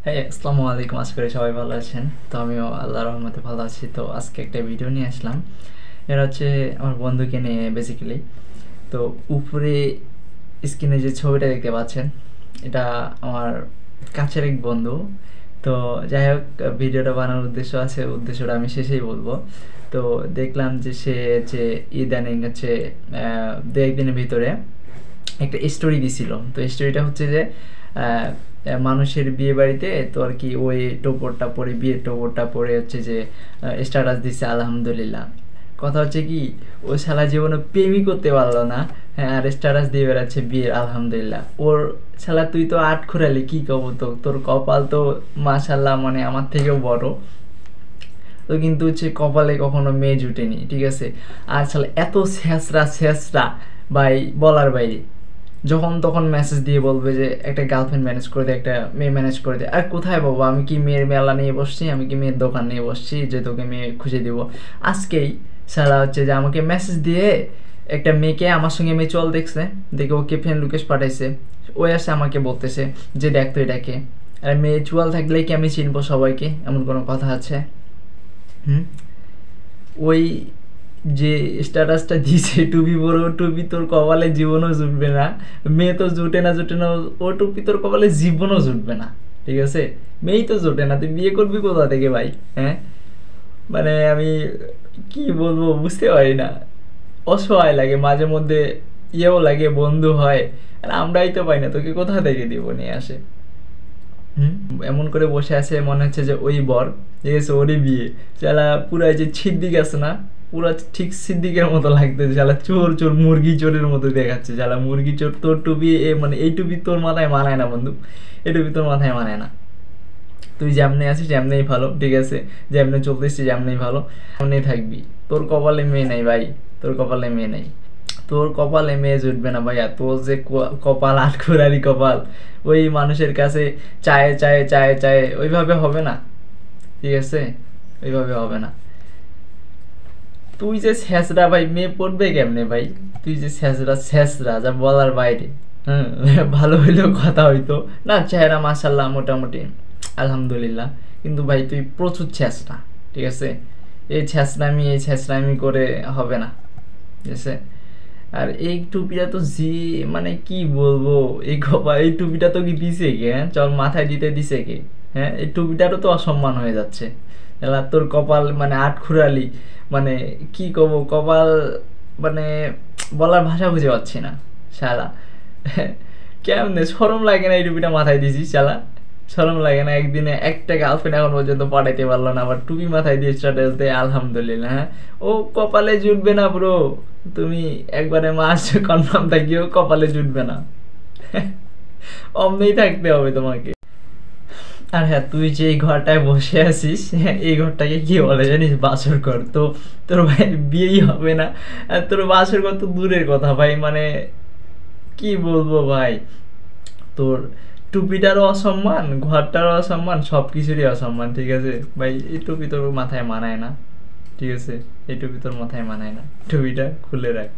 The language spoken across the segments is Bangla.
হ্যাঁ, আসসালামু আলাইকুম। আশা করি সবাই ভালো আছেন। তো আমিও আল্লাহর রহমতে ভালো আছি। তো আজকে একটা ভিডিও নিয়ে আসলাম। এটা হচ্ছে আমার বন্ধুকে নিয়ে বেসিক্যালি। তো উপরে স্ক্রিনে যে ছবিটা দেখতে পাচ্ছেন, এটা আমার কাছের এক বন্ধু। তো যাই হোক, ভিডিওটা বানানোর উদ্দেশ্য আছে, উদ্দেশ্যটা আমি শেষেই বলবো। তো দেখলাম যে সে যে ইদানিং হচ্ছে দু একদিনের ভিতরে একটা স্টোরি দিছিল। তো স্টোরিটা হচ্ছে যে মানুষের বিয়ে বাড়িতে তো আর কি ওই টোপরটা পরে, বিয়ের টোপরটা পরে হচ্ছে যে স্ট্যাটাস দিছে আলহামদুলিল্লাহ। কথা হচ্ছে কি, ও শালা জীবনে প্রেমই করতে পারলো না, হ্যাঁ, আর স্ট্যাটাস দিয়ে বেড়াচ্ছে বিয়ের আলহামদুলিল্লাহ। ওর শালা তুই তো আট খুরালি, কি কব, তো তোর কপাল তো মাশাল্লাহ মানে আমার থেকেও বড়। তো কিন্তু হচ্ছে কপালে কখনো মেয়ে জুটেনি, ঠিক আছে। আর শালা এত ছেঁচড়া ছেঁচড়া ভাই, বলার বাইরে। যখন তখন মেসেজ দিয়ে বলবে যে একটা গার্লফ্রেন্ড ম্যানেজ করে দে, একটা মেয়ে ম্যানেজ করে দে। আর কোথায় বাবা, আমি কি মেয়ের মেলা নিয়ে বসছি, আমি কি মেয়ের দোকান নিয়ে বসছি যে তোকে মেয়ে খুঁজে দিব? আজকেই সারা হচ্ছে যে আমাকে মেসেজ দিয়ে একটা মেয়েকে আমার সঙ্গে মিউচুয়াল দেখছে, দেখে ওকে ফ্রেন্ড রিকোয়েস্ট পাঠাইছে। ওই আসে আমাকে বলতেছে যে দেখ তো এটাকে। আর মিউচুয়াল থাকলেই কি আমি চিনবো সবাইকে? এমন কোনো কথা আছে? হুম। ওই যে স্ট্যাটাসটা দিছে টুপি পরে, ও টুপি তোর কপালে জীবনও জুটবে না। মেয়ে তো জুটে না, ও টুপি তোর কপালে জীবনও জুটবে না, ঠিক আছে। মেয়েই তো জোটে না, তুই বিয়ে করবি কোথা থেকে ভাই? হ্যাঁ, মানে আমি কি বলবো বুঝতে পারি না। অসহায় লাগে মাঝে মধ্যে, ইয়েও লাগে বন্ধু হয় আর আমরাই তো পাই না, তোকে কোথা থেকে দিব নিয়ে আসে? হুম। এমন করে বসে আছে মনে হচ্ছে যে ওই বর, ঠিক আছে, ওরই বিয়ে। শালা পুরা যে সিদ্দিক আছে না, পুরা ঠিক সিদ্দিকের মতো লাগতেছে। শালা চোর চোর, মুরগি চোরের মতো দেখাচ্ছে। শালা মুরগি চোর, তোর টুপি মানে এই টুপি তোর মাথায় মানায় না বন্ধু, এই টুপি তোর মাথায় মানায় না। তুই যেমনি আছিস যেমনিই ভালো, ঠিক আছে, যেমনি চলতেছিস যেমনিই ভালো, এমনিই থাকবি। তোর কপালে মেয়ে নেই ভাই, তোর কপালে মেয়ে নেই। তোর কপালে মেয়ে জুটবে না ভাইয়া। তোর যে কপাল, আটখুরারি কপাল, ওই মানুষের কাছে চায়ে চায়ে চায়ে চায়ে ওইভাবে হবে না, ঠিক আছে, ওইভাবে হবে না। তুই যে ছেঁচড়া ভাই, মেয়ে পড়বে কেমনে ভাই? তুই যে ছেঁচড়া ছেঁচড়া, যা বলার বাইরে। হ্যাঁ, ভালো হইলেও কথা হইতো না। চেহারা মাশাল্লাহ মোটামুটি আলহামদুলিল্লাহ, কিন্তু ভাই তুই প্রচুর ছেঁচড়া, ঠিক আছে। এই ছেঁচড়ামি করে হবে না, ঠিক আছে। আর এই টুপিটা তো মানে কি বলবো, এই টুপিটা তো কি দিছে কে? হ্যাঁ, চল মাথায় দিতে দিছে কে? হ্যাঁ, এই টুপিটারও তো অসম্মান হয়ে যাচ্ছে। এলা তোর কপাল মানে আটখুরালি, মানে কি কব, কপাল মানে বলার ভাষা খুঁজে পাচ্ছি না শালা। কেমনে শরম লাগে না এই টুপিটা মাথায় দিছিস শালা? শরম লাগে না? একদিনে একটা গার্লফ্রেন্ড এখন পর্যন্ত পাঠাইতে পারলো না, আবার টুপি মাথায় দিয়ে স্ট্যাটাস দেয় আলহামদুলিল্লাহ। হ্যাঁ, ও কপালে জুটবে না ব্রো। তুমি একবারে মাস কনফার্ম থাকিও কপালে জুটবে না। অমনেই থাকতে হবে তোমাকে। আর হ্যাঁ, তুই যে এই ঘরটায় বসে আছিস, এই ঘরটাকে কি বলে জানিস? বাসর ঘর। তো তোর ভাই বিয়েই হবে না, আর তোর বাসর ঘর তো দূরের কথা ভাই। মানে কি বলবো ভাই, তোর টুপিটারও অসম্মান, ঘরটারও অসম্মান, সব কিছুরই অসম্মান, ঠিক আছে ভাই। এই টুপি তোর মাথায় মানায় না, ঠিক আছে। এই টুপি তোর মাথায় মানায় না, টুপিটা খুলে রাখ,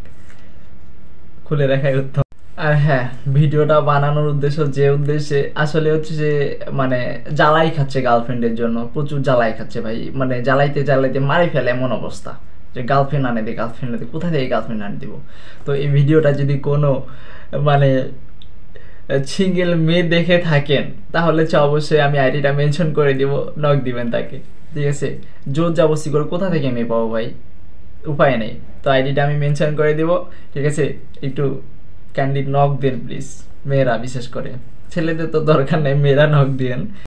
খুলে রাখাই উত্তম। আর হ্যাঁ, ভিডিওটা বানানোর উদ্দেশ্য, যে উদ্দেশ্যে আসলে হচ্ছে যে মানে জ্বালাই খাচ্ছে গার্লফ্রেন্ডের জন্য, প্রচুর জ্বালাই খাচ্ছে ভাই। মানে জ্বালাইতে জ্বালাইতে মারি ফেলে এমন অবস্থা যে গার্লফ্রেন্ড আনে দে, গার্লফ্রেন্ড আনে দে, কোথা থেকে গার্লফ্রেন্ড আনে দিব? তো এই ভিডিওটা যদি কোনো মানে সিঙ্গেল মেয়ে দেখে থাকেন, তাহলে অবশ্যই আমি আইডিটা মেনশন করে দিব, নক দিবেন তাকে, ঠিক আছে। জোর জাবস্তি করে কোথা থেকে মেয়ে পাবো ভাই? উপায় নেই। তো আইডিটা আমি মেনশন করে দিব, ঠিক আছে। একটু ক্যান্ডি নক দেন প্লিজ, মেয়েরা বিশেষ করে, ছেলেদের তো দরকার নেই, মেয়েরা নক দিয়েন।